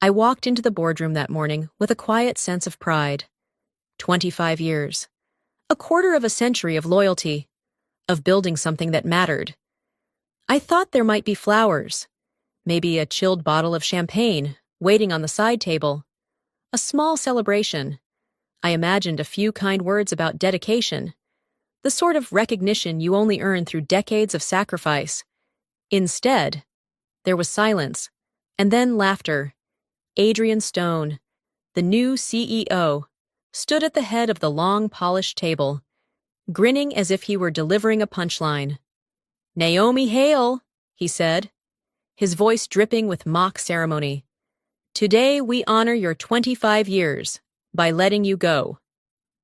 I walked into the boardroom that morning with a quiet sense of pride. 25 years. A quarter of a century of loyalty, of building something that mattered. I thought there might be flowers, maybe a chilled bottle of champagne waiting on the side table. A small celebration. I imagined a few kind words about dedication, the sort of recognition you only earn through decades of sacrifice. Instead, there was silence, and then laughter. Adrian Stone, the new CEO, stood at the head of the long, polished table, grinning as if he were delivering a punchline. "Naomi Hale," he said, his voice dripping with mock ceremony. "Today we honor your 25 years by letting you go."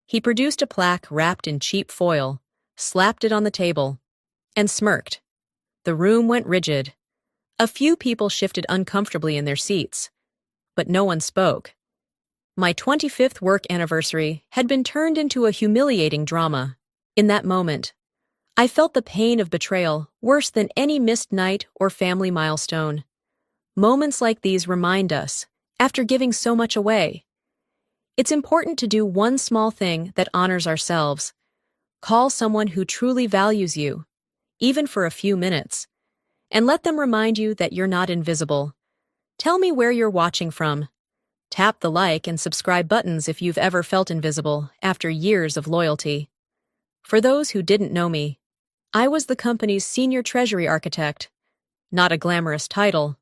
He produced a plaque wrapped in cheap foil, slapped it on the table, and smirked. The room went rigid. A few people shifted uncomfortably in their seats, but no one spoke. My 25th work anniversary had been turned into a humiliating drama. In that moment, I felt the pain of betrayal worse than any missed night or family milestone. Moments like these remind us, after giving so much away, it's important to do one small thing that honors ourselves. Call someone who truly values you, even for a few minutes, and let them remind you that you're not invisible. Tell me where you're watching from. Tap the like and subscribe buttons if you've ever felt invisible after years of loyalty. For those who didn't know me, I was the company's senior treasury architect. Not a glamorous title,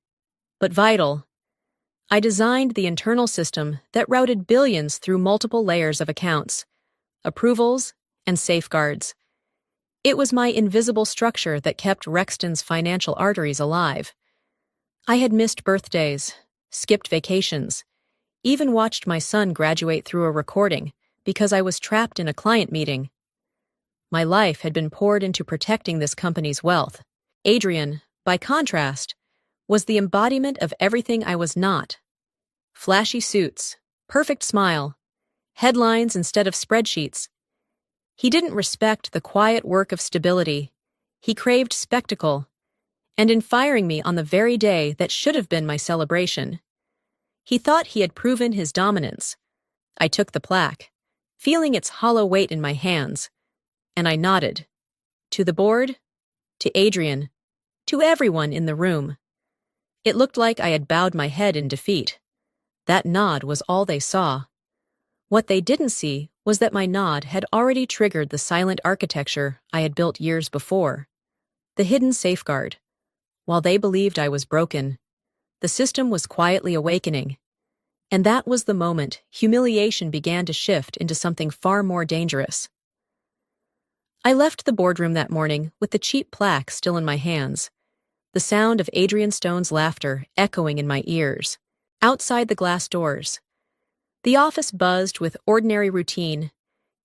but vital. I designed the internal system that routed billions through multiple layers of accounts, approvals, and safeguards. It was my invisible structure that kept Rexton's financial arteries alive. I had missed birthdays, skipped vacations, even watched my son graduate through a recording because I was trapped in a client meeting. My life had been poured into protecting this company's wealth. Adrian, by contrast, was the embodiment of everything I was not. Flashy suits, perfect smile, headlines instead of spreadsheets. He didn't respect the quiet work of stability. He craved spectacle, and in firing me on the very day that should have been my celebration, he thought he had proven his dominance. I took the plaque, feeling its hollow weight in my hands, and I nodded. To the board, to Adrian, to everyone in the room. It looked like I had bowed my head in defeat. That nod was all they saw. What they didn't see was that my nod had already triggered the silent architecture I had built years before. The hidden safeguard. While they believed I was broken, the system was quietly awakening. And that was the moment humiliation began to shift into something far more dangerous. I left the boardroom that morning with the cheap plaque still in my hands, the sound of Adrian Stone's laughter echoing in my ears. Outside the glass doors, the office buzzed with ordinary routine,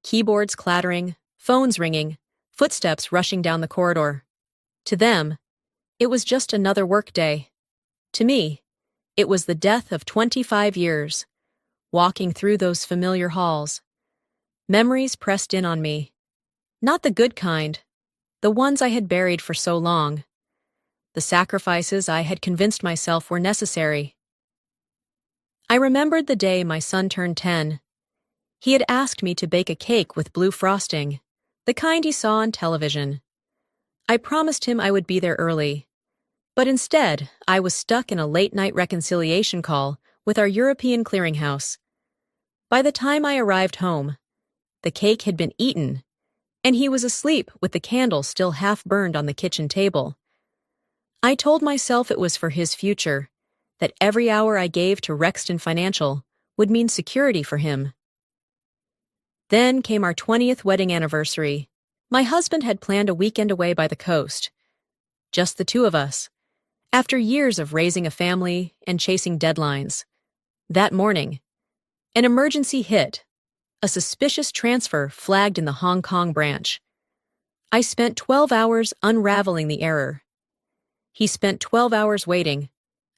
keyboards clattering, phones ringing, footsteps rushing down the corridor. To them, it was just another workday. To me, it was the death of 25 years, walking through those familiar halls. Memories pressed in on me. Not the good kind, the ones I had buried for so long. The sacrifices I had convinced myself were necessary. I remembered the day my son turned 10. He had asked me to bake a cake with blue frosting, the kind he saw on television. I promised him I would be there early, but instead I was stuck in a late-night reconciliation call with our European clearinghouse. By the time I arrived home, the cake had been eaten, and he was asleep with the candle still half burned on the kitchen table. I told myself it was for his future, that every hour I gave to Rexton Financial would mean security for him. Then came our 20th wedding anniversary. My husband had planned a weekend away by the coast. Just the two of us, after years of raising a family and chasing deadlines. That morning, an emergency hit. A suspicious transfer flagged in the Hong Kong branch. I spent 12 hours unraveling the error. He spent 12 hours waiting,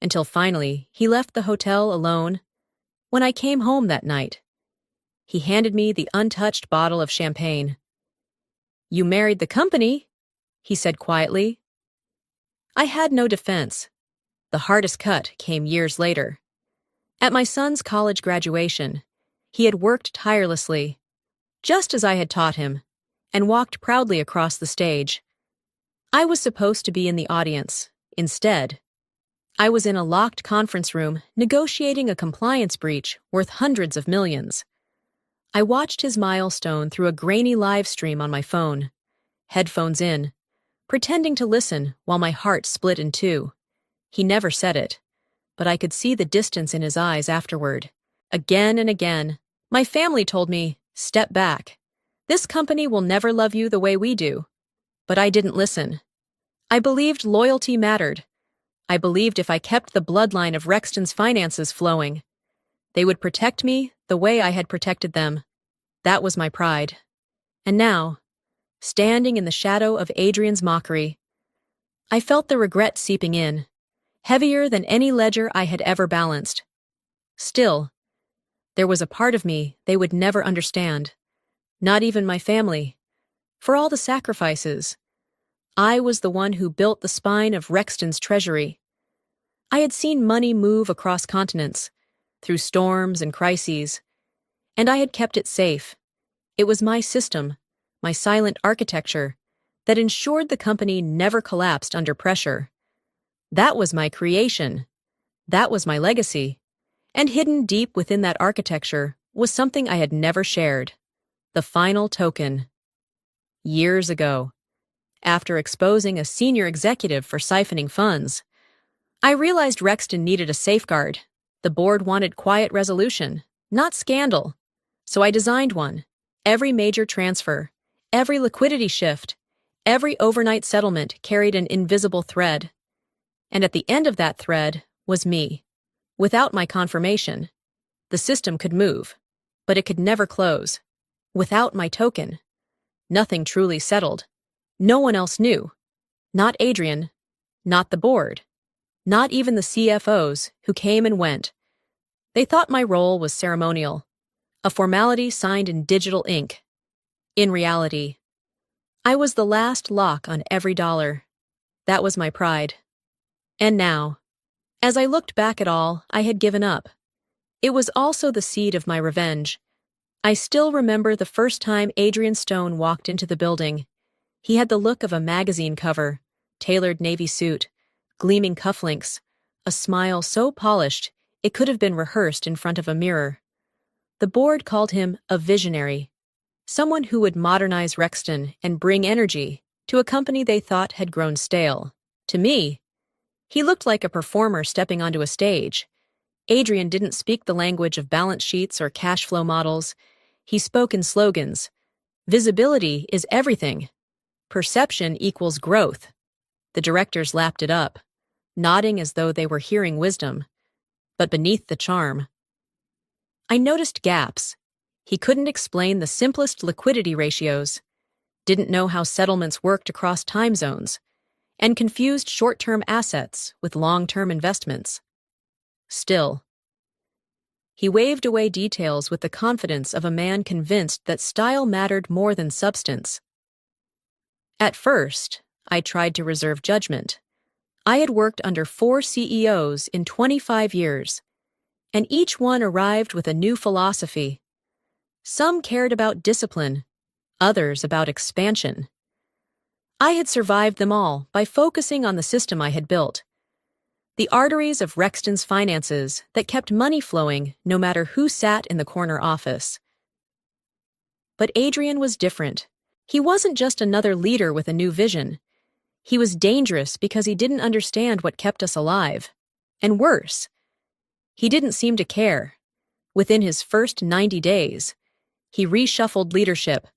until finally he left the hotel alone. When I came home that night, he handed me the untouched bottle of champagne. "You married the company," he said quietly. I had no defense. The hardest cut came years later. At my son's college graduation, he had worked tirelessly, just as I had taught him, and walked proudly across the stage. I was supposed to be in the audience. Instead, I was in a locked conference room negotiating a compliance breach worth hundreds of millions. I watched his milestone through a grainy live stream on my phone, headphones in, pretending to listen while my heart split in two. He never said it, but I could see the distance in his eyes afterward. Again and again, my family told me, "Step back. This company will never love you the way we do." But I didn't listen. I believed loyalty mattered. I believed if I kept the bloodline of Rexton's finances flowing, they would protect me the way I had protected them. That was my pride. And now, standing in the shadow of Adrian's mockery, I felt the regret seeping in, heavier than any ledger I had ever balanced. Still, there was a part of me they would never understand, not even my family. For all the sacrifices, I was the one who built the spine of Rexton's treasury. I had seen money move across continents, through storms and crises, and I had kept it safe. It was my system, my silent architecture, that ensured the company never collapsed under pressure. That was my creation. That was my legacy. And hidden deep within that architecture was something I had never shared: the final token. Years ago, after exposing a senior executive for siphoning funds, I realized Rexton needed a safeguard. The board wanted quiet resolution, not scandal. So I designed one. Every major transfer, every liquidity shift, every overnight settlement carried an invisible thread. And at the end of that thread was me. Without my confirmation, the system could move, but it could never close. Without my token, nothing truly settled. No one else knew. Not Adrian, not the board, not even the CFOs who came and went. They thought my role was ceremonial, a formality signed in digital ink. In reality, I was the last lock on every dollar. That was my pride. And now, as I looked back at all I had given up, it was also the seed of my revenge. I still remember the first time Adrian Stone walked into the building. He had the look of a magazine cover, tailored navy suit, gleaming cufflinks, a smile so polished it could have been rehearsed in front of a mirror. The board called him a visionary, someone who would modernize Rexton and bring energy to a company they thought had grown stale. To me, he looked like a performer stepping onto a stage. Adrian didn't speak the language of balance sheets or cash flow models. He spoke in slogans. Visibility is everything. Perception equals growth. The directors lapped it up, nodding as though they were hearing wisdom. But beneath the charm, I noticed gaps. He couldn't explain the simplest liquidity ratios, didn't know how settlements worked across time zones, and confused short-term assets with long-term investments. Still, he waved away details with the confidence of a man convinced that style mattered more than substance. At first, I tried to reserve judgment. I had worked under 4 CEOs in 25 years, and each one arrived with a new philosophy. Some cared about discipline, others about expansion. I had survived them all by focusing on the system I had built, the arteries of Rexton's finances that kept money flowing no matter who sat in the corner office. But Adrian was different. He wasn't just another leader with a new vision. He was dangerous because he didn't understand what kept us alive. And worse, he didn't seem to care. Within his first 90 days, he reshuffled leadership.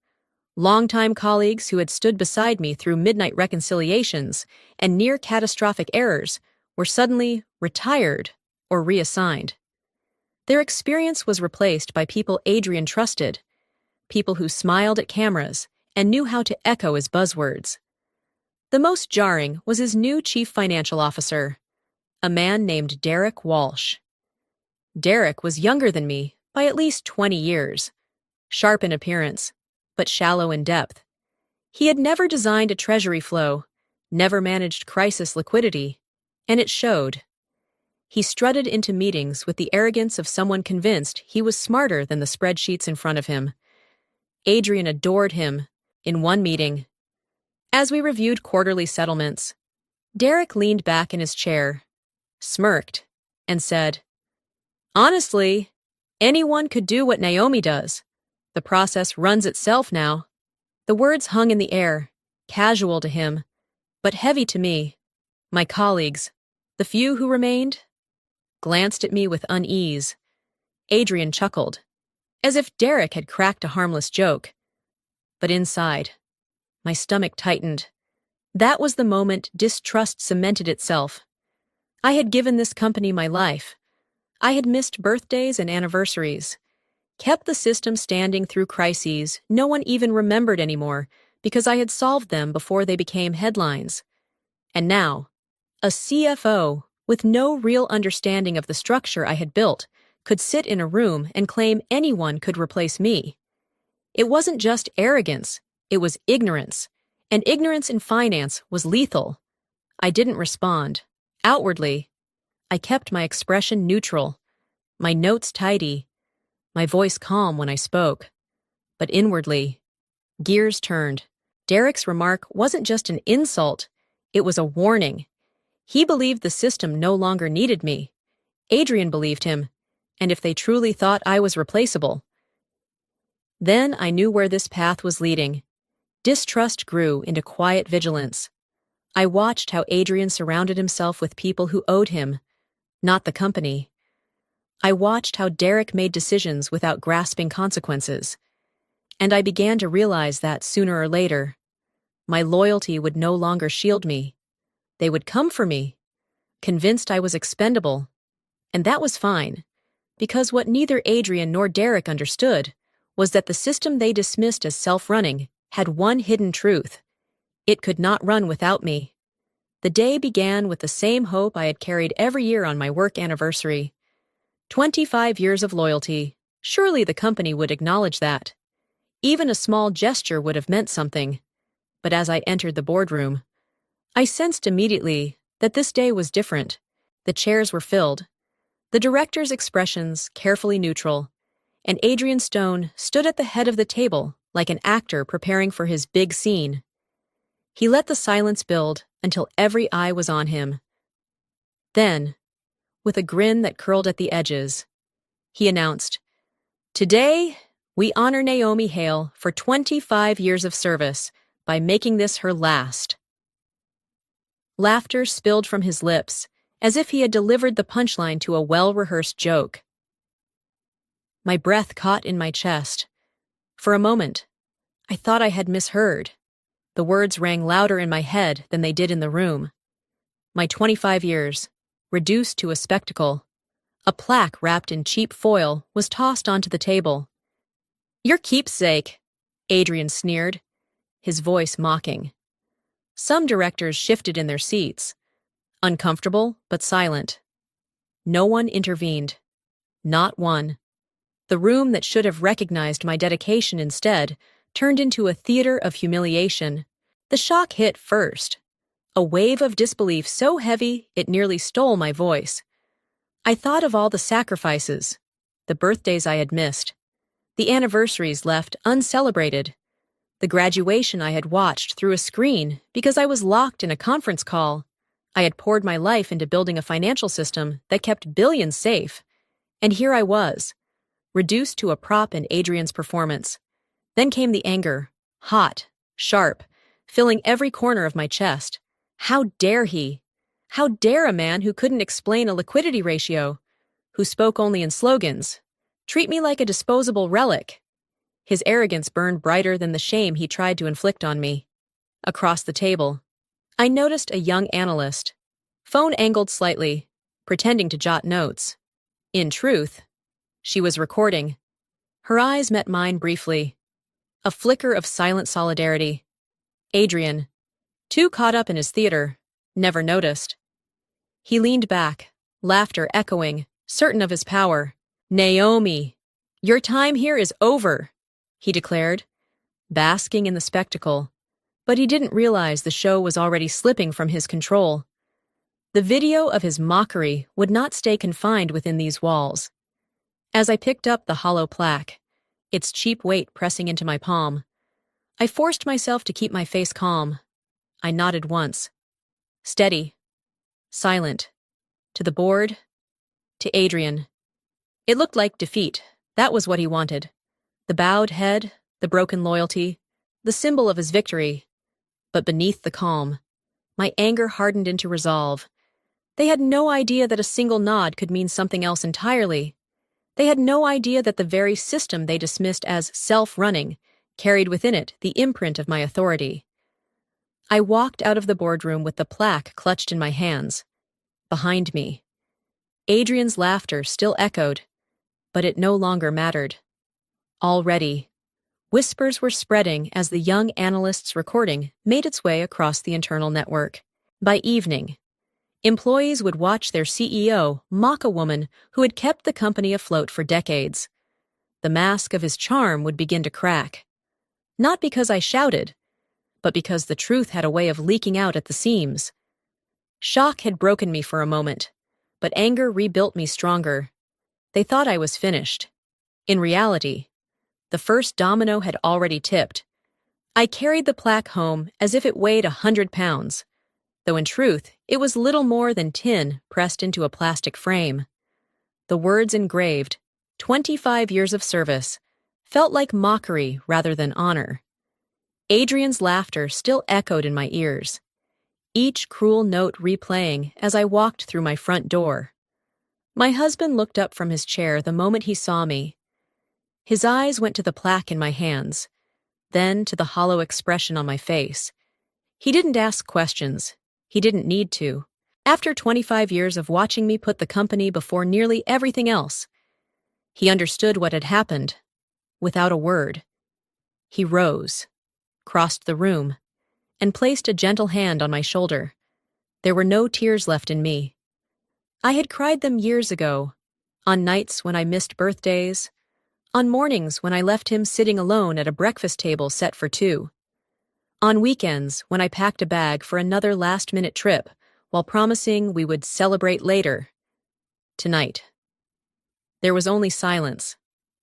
Longtime colleagues who had stood beside me through midnight reconciliations and near-catastrophic errors were suddenly retired or reassigned. Their experience was replaced by people Adrian trusted, people who smiled at cameras and knew how to echo his buzzwords. The most jarring was his new chief financial officer, a man named Derek Walsh. Derek was younger than me by at least 20 years, sharp in appearance, but shallow in depth. He had never designed a treasury flow, never managed crisis liquidity, and it showed. He strutted into meetings with the arrogance of someone convinced he was smarter than the spreadsheets in front of him. Adrian adored him. In one meeting, as we reviewed quarterly settlements, Derek leaned back in his chair, smirked, and said, "Honestly, anyone could do what Naomi does. The process runs itself now." The words hung in the air, casual to him, but heavy to me. My colleagues, the few who remained, glanced at me with unease. Adrian chuckled, as if Derek had cracked a harmless joke. But inside, my stomach tightened. That was the moment distrust cemented itself. I had given this company my life. I had missed birthdays and anniversaries, kept the system standing through crises no one even remembered anymore because I had solved them before they became headlines. And now, a CFO with no real understanding of the structure I had built could sit in a room and claim anyone could replace me. It wasn't just arrogance, it was ignorance, and ignorance in finance was lethal. I didn't respond. Outwardly, I kept my expression neutral, my notes tidy, my voice calm when I spoke. But inwardly, gears turned. Derek's remark wasn't just an insult, it was a warning. He believed the system no longer needed me. Adrian believed him, and if they truly thought I was replaceable. Then I knew where this path was leading. Distrust grew into quiet vigilance. I watched how Adrian surrounded himself with people who owed him, not the company. I watched how Derek made decisions without grasping consequences. And I began to realize that sooner or later, my loyalty would no longer shield me. They would come for me, convinced I was expendable. And that was fine, because what neither Adrian nor Derek understood was that the system they dismissed as self-running had one hidden truth. It could not run without me. The day began with the same hope I had carried every year on my work anniversary. 25 years of loyalty. Surely the company would acknowledge that. Even a small gesture would have meant something. But as I entered the boardroom, I sensed immediately that this day was different. The chairs were filled, the directors' expressions carefully neutral, and Adrian Stone stood at the head of the table like an actor preparing for his big scene. He let the silence build until every eye was on him. Then, with a grin that curled at the edges, he announced, "Today, we honor Naomi Hale for 25 years of service by making this her last." Laughter spilled from his lips, as if he had delivered the punchline to a well-rehearsed joke. My breath caught in my chest. For a moment, I thought I had misheard. The words rang louder in my head than they did in the room. My 25 years, reduced to a spectacle. A plaque wrapped in cheap foil was tossed onto the table. "Your keepsake," Adrian sneered, his voice mocking. Some directors shifted in their seats, uncomfortable but silent. No one intervened. Not one. The room that should have recognized my dedication instead turned into a theater of humiliation. The shock hit first. A wave of disbelief so heavy it nearly stole my voice. I thought of all the sacrifices, the birthdays I had missed, the anniversaries left uncelebrated, the graduation I had watched through a screen because I was locked in a conference call. I had poured my life into building a financial system that kept billions safe. And here I was, reduced to a prop in Adrian's performance. Then came the anger, hot, sharp, filling every corner of my chest. How dare he? How dare a man who couldn't explain a liquidity ratio, who spoke only in slogans, treat me like a disposable relic? His arrogance burned brighter than the shame he tried to inflict on me. Across the table, I noticed a young analyst, phone angled slightly, pretending to jot notes. In truth, she was recording. Her eyes met mine briefly. A flicker of silent solidarity. Adrian, too caught up in his theater, never noticed. He leaned back, laughter echoing, certain of his power. "Naomi, your time here is over," he declared, basking in the spectacle. But he didn't realize the show was already slipping from his control. The video of his mockery would not stay confined within these walls. As I picked up the hollow plaque, its cheap weight pressing into my palm, I forced myself to keep my face calm. I nodded once. Steady. Silent. To the board. To Adrian. It looked like defeat. That was what he wanted. The bowed head, the broken loyalty, the symbol of his victory. But beneath the calm, my anger hardened into resolve. They had no idea that a single nod could mean something else entirely. They had no idea that the very system they dismissed as self-running carried within it the imprint of my authority. I walked out of the boardroom with the plaque clutched in my hands. Behind me, Adrian's laughter still echoed, but it no longer mattered. Already, whispers were spreading as the young analyst's recording made its way across the internal network. By evening, employees would watch their CEO mock a woman who had kept the company afloat for decades. The mask of his charm would begin to crack. Not because I shouted, but because the truth had a way of leaking out at the seams. Shock had broken me for a moment, but anger rebuilt me stronger. They thought I was finished. In reality, the first domino had already tipped. I carried the plaque home as if it weighed 100 pounds, though in truth it was little more than tin pressed into a plastic frame. The words engraved, 25 years of service, felt like mockery rather than honor. Adrian's laughter still echoed in my ears, each cruel note replaying as I walked through my front door. My husband looked up from his chair the moment he saw me. His eyes went to the plaque in my hands, then to the hollow expression on my face. He didn't ask questions. He didn't need to. After 25 years of watching me put the company before nearly everything else, he understood what had happened, without a word. He rose, crossed the room, and placed a gentle hand on my shoulder. There were no tears left in me. I had cried them years ago, on nights when I missed birthdays, on mornings when I left him sitting alone at a breakfast table set for two, on weekends when I packed a bag for another last-minute trip while promising we would celebrate later. Tonight, there was only silence,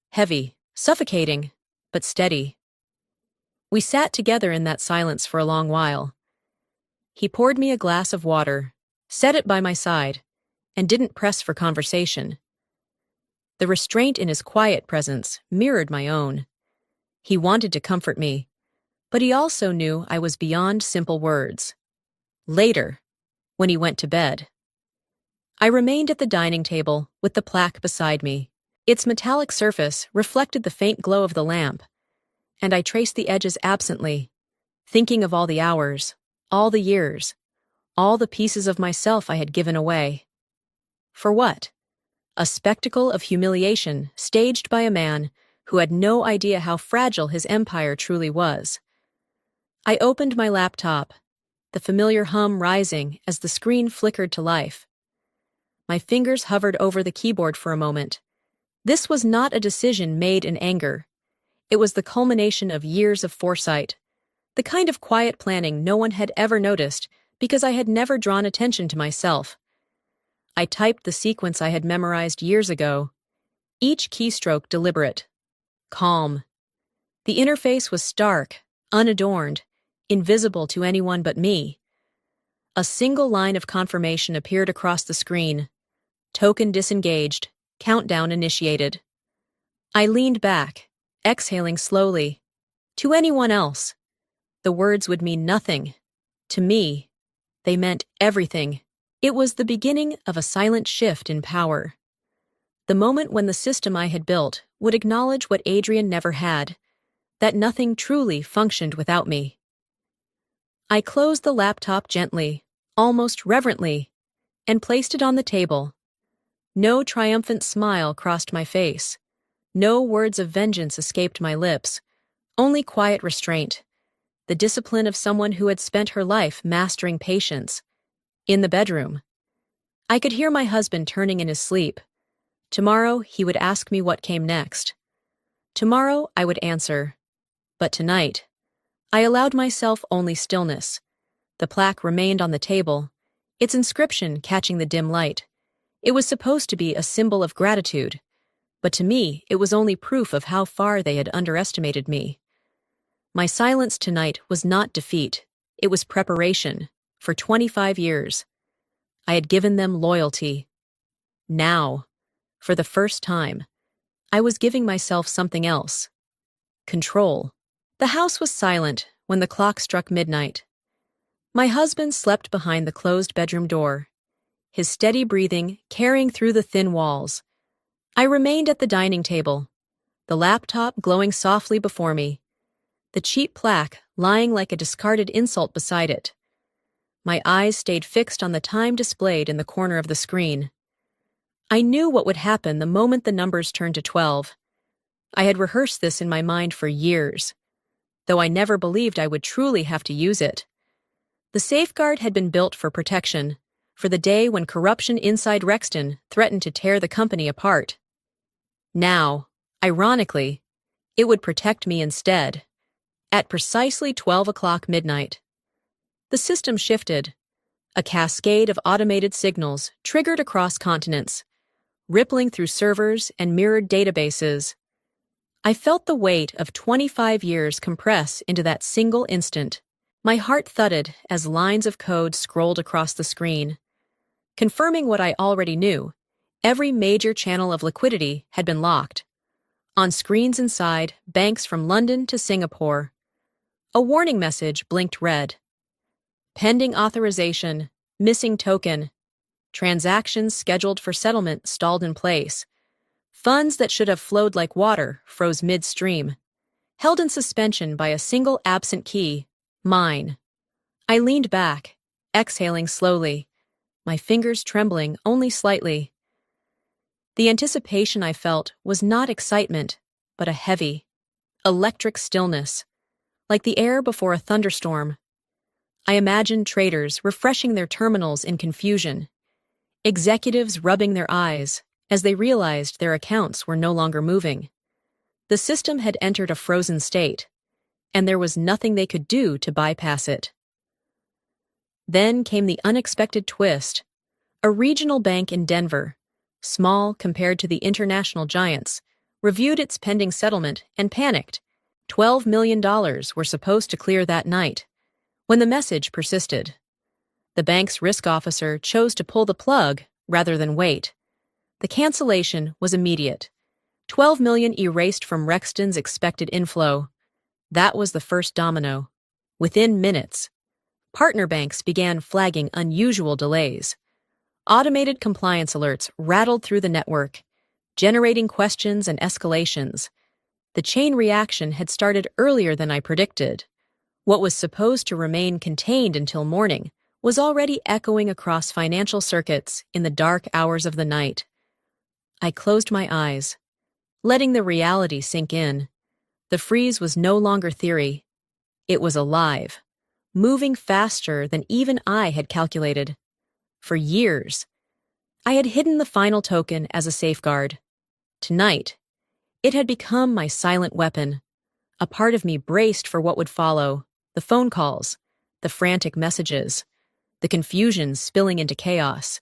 heavy, suffocating, but steady. We sat together in that silence for a long while. He poured me a glass of water, set it by my side, and didn't press for conversation. The restraint in his quiet presence mirrored my own. He wanted to comfort me, but he also knew I was beyond simple words. Later, when he went to bed, I remained at the dining table with the plaque beside me. Its metallic surface reflected the faint glow of the lamp, and I traced the edges absently, thinking of all the hours, all the years, all the pieces of myself I had given away. For what? A spectacle of humiliation staged by a man who had no idea how fragile his empire truly was. I opened my laptop, the familiar hum rising as the screen flickered to life. My fingers hovered over the keyboard for a moment. This was not a decision made in anger. It was the culmination of years of foresight, the kind of quiet planning no one had ever noticed because I had never drawn attention to myself. I typed the sequence I had memorized years ago, each keystroke deliberate, calm. The interface was stark, unadorned, invisible to anyone but me. A single line of confirmation appeared across the screen. Token disengaged, countdown initiated. I leaned back, exhaling slowly. To anyone else, the words would mean nothing. To me, they meant everything. It was the beginning of a silent shift in power. The moment when the system I had built would acknowledge what Adrian never had, that nothing truly functioned without me. I closed the laptop gently, almost reverently, and placed it on the table. No triumphant smile crossed my face. No words of vengeance escaped my lips. Only quiet restraint, the discipline of someone who had spent her life mastering patience. In the bedroom, I could hear my husband turning in his sleep. Tomorrow he would ask me what came next. Tomorrow I would answer. But tonight, I allowed myself only stillness. The plaque remained on the table, its inscription catching the dim light. It was supposed to be a symbol of gratitude, but to me it was only proof of how far they had underestimated me. My silence tonight was not defeat, it was preparation. For 25 years, I had given them loyalty. Now, for the first time, I was giving myself something else. Control. The house was silent when the clock struck midnight. My husband slept behind the closed bedroom door, his steady breathing carrying through the thin walls. I remained at the dining table, the laptop glowing softly before me, the cheap plaque lying like a discarded insult beside it. My eyes stayed fixed on the time displayed in the corner of the screen. I knew what would happen the moment the numbers turned to 12. I had rehearsed this in my mind for years, though I never believed I would truly have to use it. The safeguard had been built for protection, for the day when corruption inside Rexton threatened to tear the company apart. Now, ironically, it would protect me instead. At precisely 12 o'clock midnight, the system shifted. A cascade of automated signals triggered across continents, rippling through servers and mirrored databases. I felt the weight of 25 years compress into that single instant. My heart thudded as lines of code scrolled across the screen. Confirming what I already knew, every major channel of liquidity had been locked. On screens inside, banks from London to Singapore. A warning message blinked red. Pending authorization, missing token. Transactions scheduled for settlement stalled in place. Funds that should have flowed like water froze midstream, held in suspension by a single absent key, mine. I leaned back, exhaling slowly, my fingers trembling only slightly. The anticipation I felt was not excitement, but a heavy, electric stillness, like the air before a thunderstorm. I imagined traders refreshing their terminals in confusion, executives rubbing their eyes as they realized their accounts were no longer moving. The system had entered a frozen state, and there was nothing they could do to bypass it. Then came the unexpected twist. A regional bank in Denver, small compared to the international giants, reviewed its pending settlement and panicked. $12 million were supposed to clear that night, when the message persisted. The bank's risk officer chose to pull the plug rather than wait. The cancellation was immediate. $12 million erased from Rexton's expected inflow. That was the first domino. Within minutes, partner banks began flagging unusual delays. Automated compliance alerts rattled through the network, generating questions and escalations. The chain reaction had started earlier than I predicted. What was supposed to remain contained until morning was already echoing across financial circuits in the dark hours of the night. I closed my eyes, letting the reality sink in. The freeze was no longer theory. It was alive, moving faster than even I had calculated. For years, I had hidden the final token as a safeguard. Tonight, it had become my silent weapon. A part of me braced for what would follow, the phone calls, the frantic messages, the confusion spilling into chaos.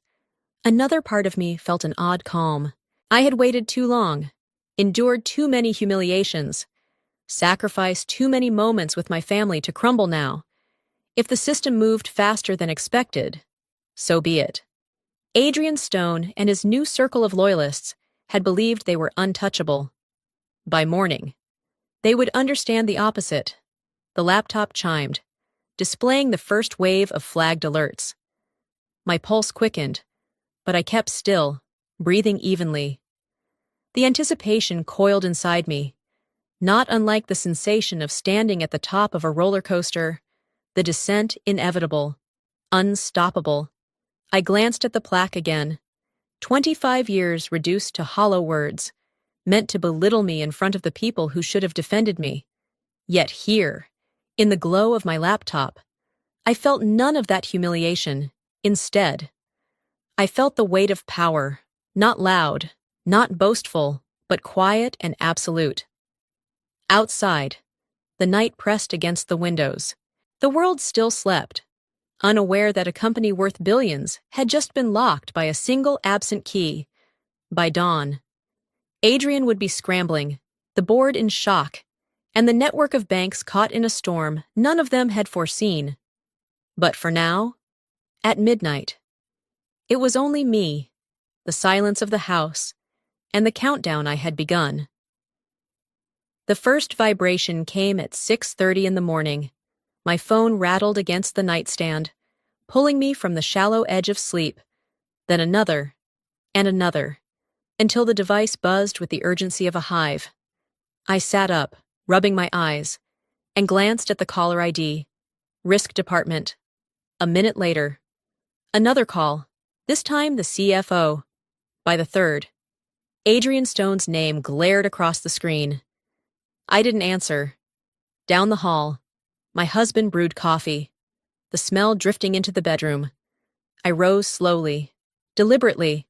Another part of me felt an odd calm. I had waited too long, endured too many humiliations, sacrificed too many moments with my family to crumble now. If the system moved faster than expected, so be it. Adrian Stone and his new circle of loyalists had believed they were untouchable. By morning, they would understand the opposite. The laptop chimed, displaying the first wave of flagged alerts. My pulse quickened, but I kept still, breathing evenly. The anticipation coiled inside me, not unlike the sensation of standing at the top of a roller coaster, the descent inevitable, unstoppable. I glanced at the plaque again. 25 years reduced to hollow words, meant to belittle me in front of the people who should have defended me. Yet here, in the glow of my laptop, I felt none of that humiliation. Instead, I felt the weight of power, not loud, not boastful, but quiet and absolute. Outside, the night pressed against the windows. The world still slept. unaware that a company worth billions had just been locked by a single absent key. By dawn, Adrian would be scrambling, the board in shock, and the network of banks caught in a storm none of them had foreseen. But for now, at midnight, it was only me, the silence of the house, and the countdown I had begun. The first vibration came at 6:30 in the morning. My phone rattled against the nightstand, pulling me from the shallow edge of sleep, then another, and another, until the device buzzed with the urgency of a hive. I sat up, rubbing my eyes, and glanced at the caller ID. Risk Department. A minute later, another call, this time the CFO. By the third, Adrian Stone's name glared across the screen. I didn't answer. Down the hall, my husband brewed coffee, the smell drifting into the bedroom. I rose slowly, deliberately,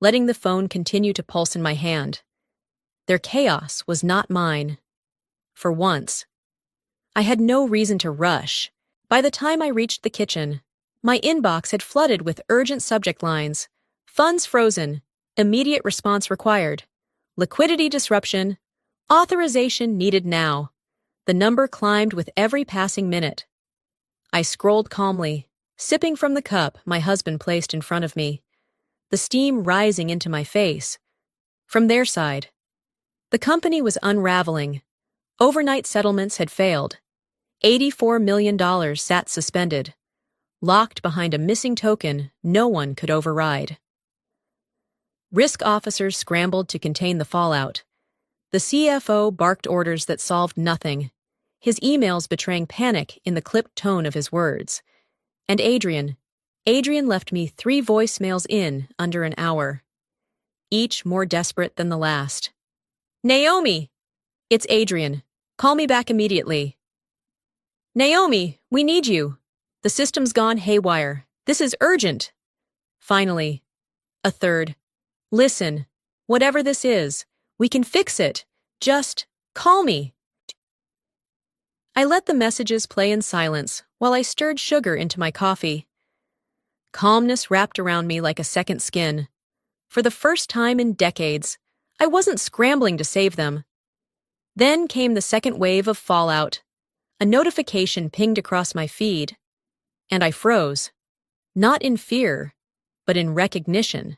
letting the phone continue to pulse in my hand. Their chaos was not mine. For once, I had no reason to rush. By the time I reached the kitchen, my inbox had flooded with urgent subject lines. Funds frozen, immediate response required, liquidity disruption, authorization needed now. The number climbed with every passing minute. I scrolled calmly, sipping from the cup my husband placed in front of me, the steam rising into my face. From their side, the company was unraveling. Overnight settlements had failed. $84 million sat suspended, locked behind a missing token no one could override. Risk officers scrambled to contain the fallout. The CFO barked orders that solved nothing, his emails betraying panic in the clipped tone of his words. And Adrian left me 3 voicemails in under an hour, each more desperate than the last. Naomi! It's Adrian. Call me back immediately. Naomi, we need you. The system's gone haywire. This is urgent. Finally, a third. Listen, whatever this is, we can fix it. Just call me. I let the messages play in silence while I stirred sugar into my coffee. Calmness wrapped around me like a second skin. For the first time in decades, I wasn't scrambling to save them. Then came the second wave of fallout. A notification pinged across my feed, and I froze. Not in fear, but in recognition.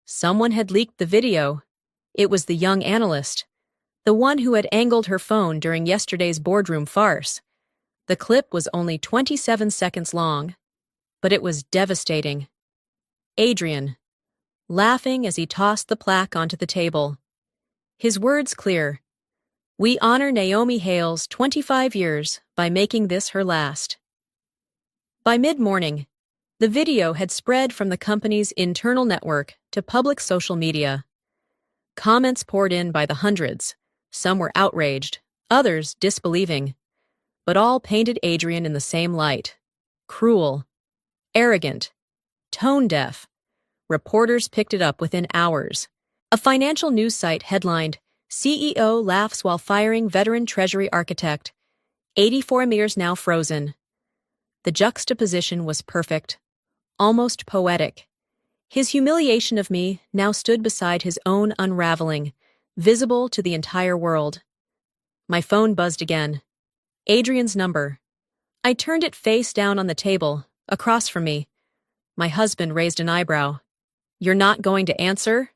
Someone had leaked the video. It was the young analyst, the one who had angled her phone during yesterday's boardroom farce. The clip was only 27 seconds long, but it was devastating. Adrian, laughing as he tossed the plaque onto the table. His words clear. We honor Naomi Hale's 25 years by making this her last. By mid-morning, the video had spread from the company's internal network to public social media. Comments poured in by the hundreds. Some were outraged, others disbelieving. But all painted Adrian in the same light. Cruel, arrogant, tone-deaf. Reporters picked it up within hours. A financial news site headlined, CEO laughs while firing veteran Treasury architect. 84 years now frozen. The juxtaposition was perfect, almost poetic. His humiliation of me now stood beside his own unraveling, visible to the entire world. My phone buzzed again. Adrian's number. I turned it face down on the table, across from me. My husband raised an eyebrow. You're not going to answer?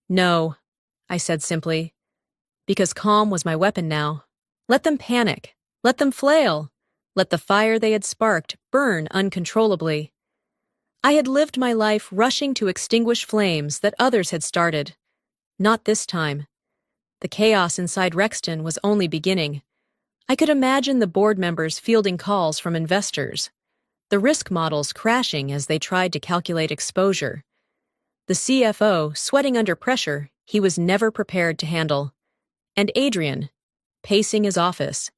No, I said simply. Because calm was my weapon now. Let them panic. Let them flail. Let the fire they had sparked burn uncontrollably. I had lived my life rushing to extinguish flames that others had started. Not this time. The chaos inside Rexton was only beginning. I could imagine the board members fielding calls from investors, the risk models crashing as they tried to calculate exposure. The CFO sweating under pressure he was never prepared to handle. And Adrian, pacing his office,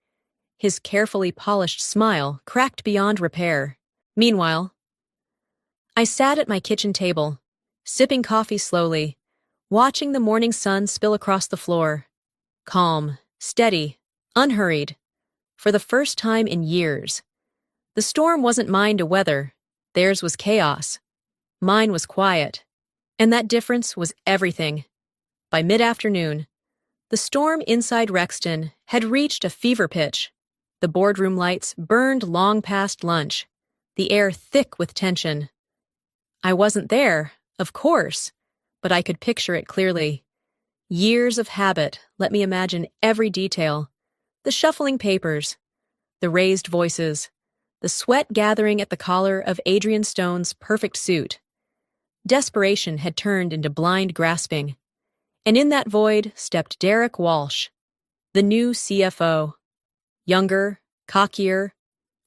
his carefully polished smile cracked beyond repair. Meanwhile, I sat at my kitchen table, sipping coffee slowly, watching the morning sun spill across the floor. Calm, steady, unhurried. For the first time in years, The storm wasn't mine to weather. Theirs was chaos. Mine was quiet. And that difference was everything. By mid-afternoon, the storm inside Rexton had reached a fever pitch. The boardroom lights burned long past lunch, the air thick with tension. I wasn't there, of course, but I could picture it clearly. Years of habit let me imagine every detail. The shuffling papers, the raised voices, the sweat gathering at the collar of Adrian Stone's perfect suit. Desperation had turned into blind grasping. And in that void stepped Derek Walsh, the new CFO. Younger, cockier,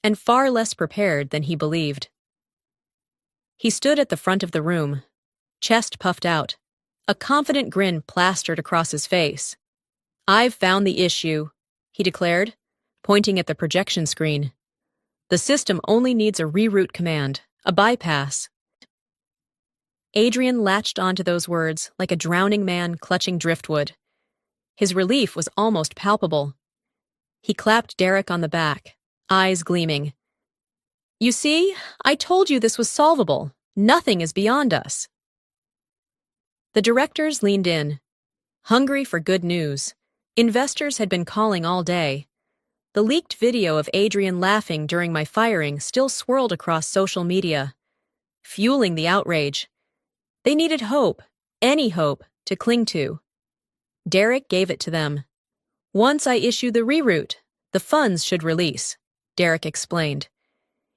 and far less prepared than he believed. He stood at the front of the room, chest puffed out, a confident grin plastered across his face. "I've found the issue," he declared, pointing at the projection screen. "The system only needs a reroute command, a bypass." Adrian latched onto those words like a drowning man clutching driftwood. His relief was almost palpable. He clapped Derek on the back, eyes gleaming. "You see, I told you this was solvable. Nothing is beyond us." The directors leaned in, hungry for good news. Investors had been calling all day. The leaked video of Adrian laughing during my firing still swirled across social media, fueling the outrage. They needed hope, any hope, to cling to. Derek gave it to them. "Once I issue the reroute, the funds should release," Derek explained.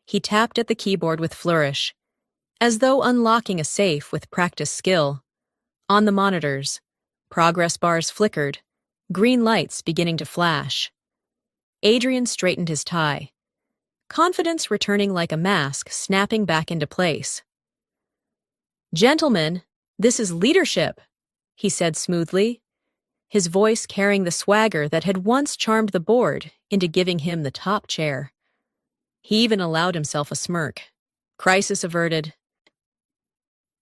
He tapped at the keyboard with flourish, as though unlocking a safe with practiced skill. On the monitors, progress bars flickered, green lights beginning to flash. Adrian straightened his tie, confidence returning like a mask snapping back into place. "Gentlemen, this is leadership," he said smoothly, his voice carrying the swagger that had once charmed the board into giving him the top chair. He even allowed himself a smirk. Crisis averted.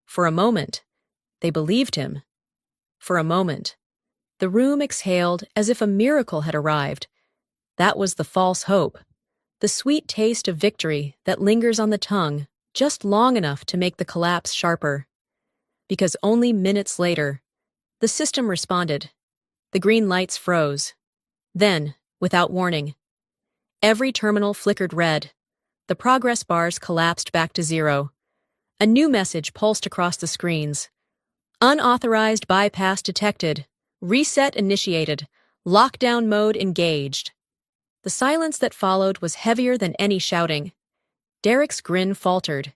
For a moment, they believed him. For a moment, the room exhaled as if a miracle had arrived. That was the false hope, the sweet taste of victory that lingers on the tongue just long enough to make the collapse sharper. Because only minutes later, the system responded. The green lights froze. Then, without warning, every terminal flickered red. The progress bars collapsed back to zero. A new message pulsed across the screens. "Unauthorized bypass detected. Reset initiated. Lockdown mode engaged." The silence that followed was heavier than any shouting. Derek's grin faltered,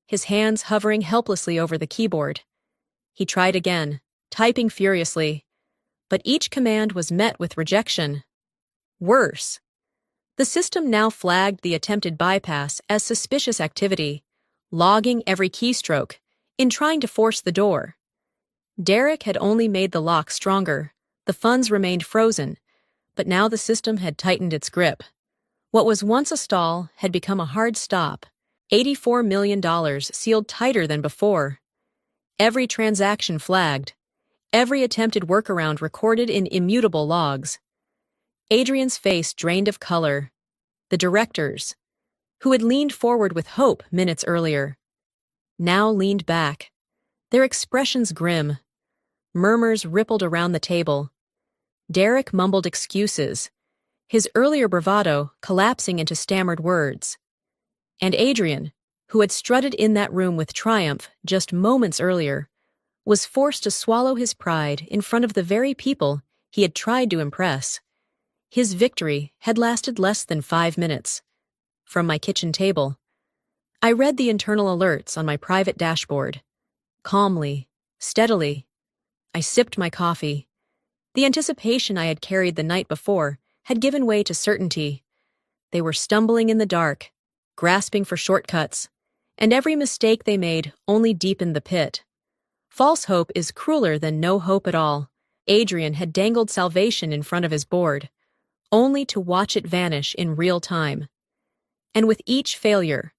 his hands hovering helplessly over the keyboard. He tried again, typing furiously. But each command was met with rejection. Worse. The system now flagged the attempted bypass as suspicious activity, logging every keystroke, in trying to force the door. Derek had only made the lock stronger. The funds remained frozen, but now the system had tightened its grip. What was once a stall had become a hard stop, $84 million sealed tighter than before. Every transaction flagged, every attempted workaround recorded in immutable logs. Adrian's face drained of color. The directors, who had leaned forward with hope minutes earlier, now leaned back, their expressions grim. Murmurs rippled around the table. Derek mumbled excuses, his earlier bravado collapsing into stammered words. And Adrian, who had strutted in that room with triumph just moments earlier, was forced to swallow his pride in front of the very people he had tried to impress. His victory had lasted less than 5 minutes. From my kitchen table, I read the internal alerts on my private dashboard. Calmly, steadily, I sipped my coffee. The anticipation I had carried the night before had given way to certainty. They were stumbling in the dark, grasping for shortcuts, and every mistake they made only deepened the pit. False hope is crueler than no hope at all. Adrian had dangled salvation in front of his board, only to watch it vanish in real time. And with each failure,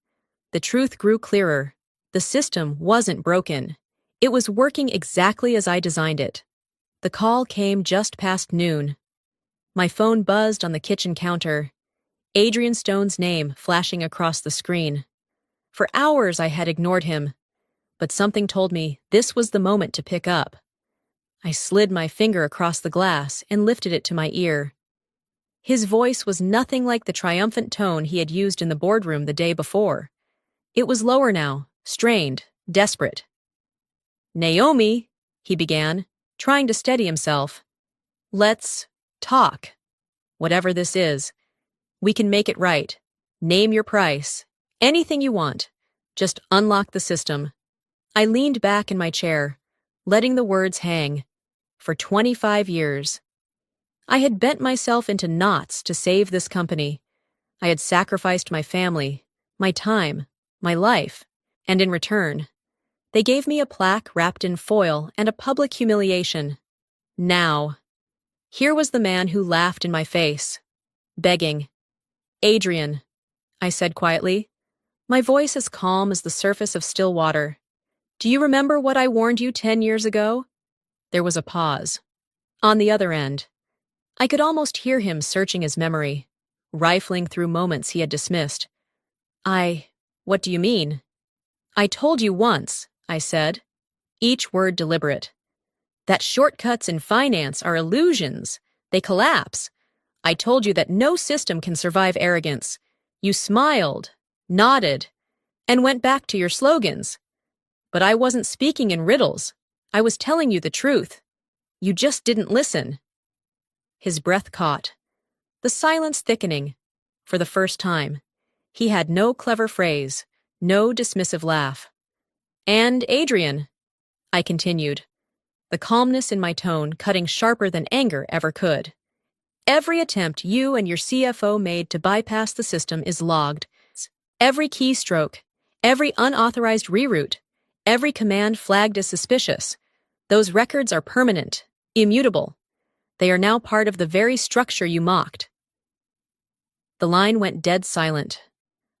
the truth grew clearer. The system wasn't broken. It was working exactly as I designed it. The call came just past noon. My phone buzzed on the kitchen counter. Adrian Stone's name flashing across the screen. For hours I had ignored him, but something told me this was the moment to pick up. I slid my finger across the glass and lifted it to my ear. His voice was nothing like the triumphant tone he had used in the boardroom the day before. It was lower now, strained, desperate. "Naomi," he began, trying to steady himself. "Let's talk. Whatever this is, we can make it right. Name your price. Anything you want. Just unlock the system." I leaned back in my chair, letting the words hang. For 25 years. I had bent myself into knots to save this company. I had sacrificed my family, my time, my life, and in return, they gave me a plaque wrapped in foil and a public humiliation. Now, here was the man who laughed in my face, begging. "Adrian," I said quietly, my voice as calm as the surface of still water. "Do you remember what I warned you 10 years ago?" There was a pause. On the other end, I could almost hear him searching his memory, rifling through moments he had dismissed. What do you mean?" "I told you once," I said, each word deliberate, "that shortcuts in finance are illusions. They collapse. I told you that no system can survive arrogance. You smiled, nodded, and went back to your slogans. But I wasn't speaking in riddles. I was telling you the truth. You just didn't listen." His breath caught, the silence thickening. For the first time, he had no clever phrase, no dismissive laugh. "And Adrian," I continued, the calmness in my tone cutting sharper than anger ever could. "Every attempt you and your CFO made to bypass the system is logged. Every keystroke, every unauthorized reroute, every command flagged as suspicious. Those records are permanent, immutable. They are now part of the very structure you mocked." The line went dead silent.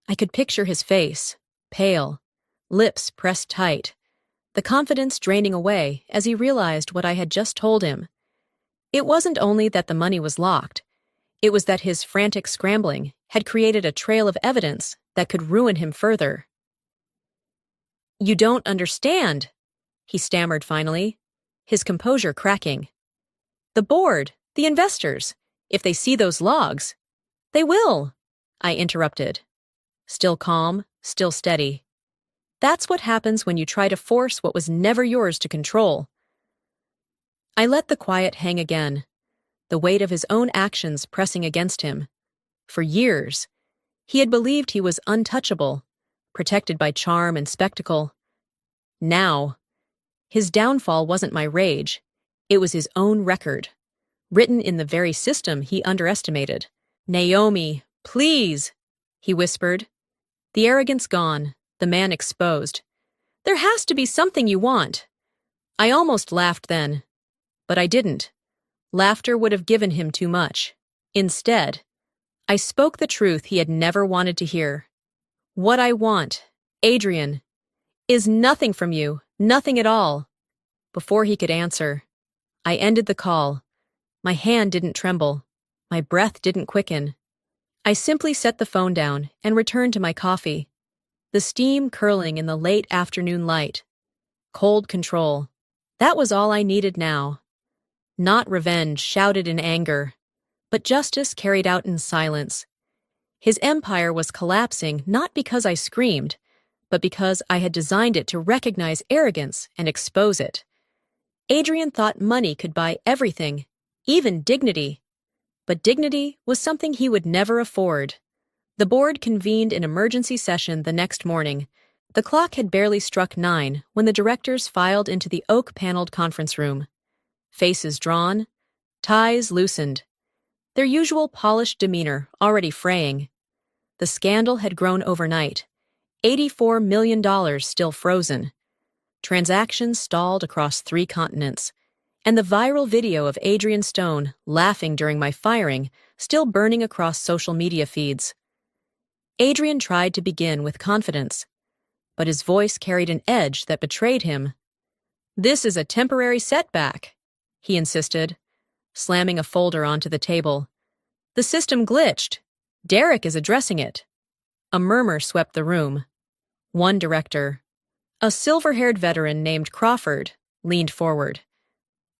I could picture his face, pale, lips pressed tight, the confidence draining away as he realized what I had just told him. It wasn't only that the money was locked, it was that his frantic scrambling had created a trail of evidence that could ruin him further. "You don't understand," he stammered finally, his composure cracking. "The board, the investors, if they see those logs—" "They will," I interrupted. Still calm, still steady. "That's what happens when you try to force what was never yours to control." I let the quiet hang again, the weight of his own actions pressing against him. For years, he had believed he was untouchable, protected by charm and spectacle. Now, his downfall wasn't my rage. It was his own record, written in the very system he underestimated. "Naomi, please," he whispered. The arrogance gone, the man exposed. "There has to be something you want." I almost laughed then, but I didn't. Laughter would have given him too much. Instead, I spoke the truth he had never wanted to hear. "What I want, Adrian, is nothing from you, nothing at all." Before he could answer, I ended the call. My hand didn't tremble. My breath didn't quicken. I simply set the phone down and returned to my coffee, the steam curling in the late afternoon light. Cold control. That was all I needed now. Not revenge shouted in anger, but justice carried out in silence. His empire was collapsing not because I screamed, but because I had designed it to recognize arrogance and expose it. Adrian thought money could buy everything, even dignity. But dignity was something he would never afford. The board convened an emergency session the next morning. The clock had barely struck 9 when the directors filed into the oak-paneled conference room. Faces drawn, ties loosened, their usual polished demeanor already fraying. The scandal had grown overnight. $84 million still frozen. Transactions stalled across 3 continents. And the viral video of Adrian Stone laughing during my firing still burning across social media feeds. Adrian tried to begin with confidence, but his voice carried an edge that betrayed him. "This is a temporary setback," he insisted, slamming a folder onto the table. "The system glitched. Derek is addressing it. A murmur swept the room. One director, a silver-haired veteran named Crawford, leaned forward.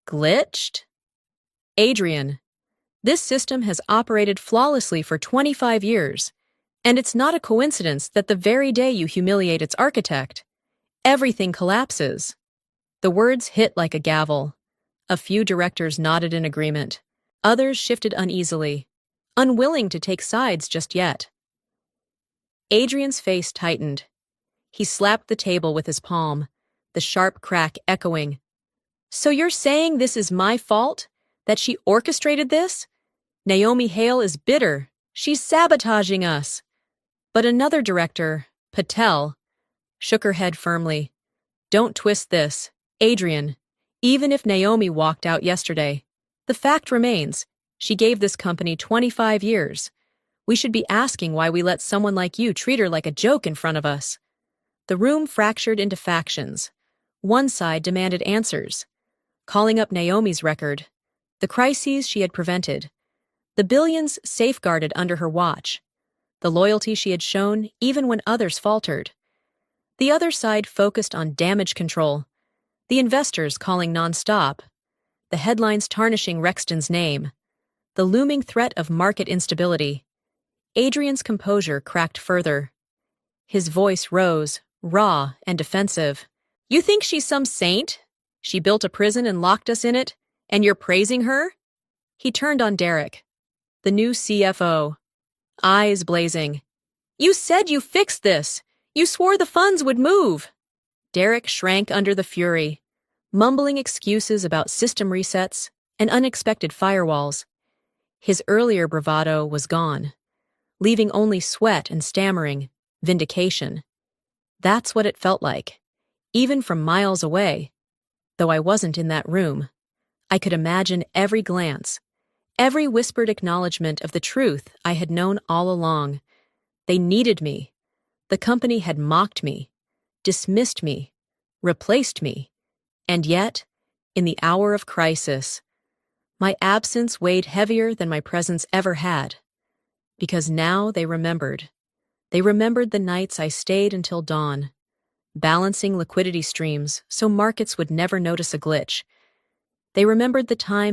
Glitched? Adrian, this system has operated flawlessly for 25 years, and it's not a coincidence that the very day you humiliate its architect, everything collapses. The words hit like a gavel. A few directors nodded in agreement. Others shifted uneasily, unwilling to take sides just yet. Adrian's face tightened. He slapped the table with his palm, the sharp crack echoing. So you're saying this is my fault? That she orchestrated this? Naomi Hale is bitter. She's sabotaging us. But another director, Patel, shook her head firmly. Don't twist this. Adrian, even if Naomi walked out yesterday, the fact remains, she gave this company 25 years. We should be asking why we let someone like you treat her like a joke in front of us. The room fractured into factions. One side demanded answers, calling up Naomi's record, the crises she had prevented, the billions safeguarded under her watch, the loyalty she had shown even when others faltered. The other side focused on damage control, the investors calling nonstop, the headlines tarnishing Rexton's name, the looming threat of market instability. Adrian's composure cracked further. His voice rose, raw and defensive. You think she's some saint? She built a prison and locked us in it, and you're praising her? He turned on Derek, the new CFO, eyes blazing. You said you fixed this. You swore the funds would move. Derek shrank under the fury, mumbling excuses about system resets and unexpected firewalls. His earlier bravado was gone, leaving only sweat and stammering, vindication. That's what it felt like, even from miles away. Though I wasn't in that room, I could imagine every glance, every whispered acknowledgement of the truth I had known all along. They needed me. The company had mocked me, dismissed me, replaced me. And yet, in the hour of crisis, my absence weighed heavier than my presence ever had. Because now they remembered. They remembered the nights I stayed until dawn, balancing liquidity streams so markets would never notice a glitch. They remembered the time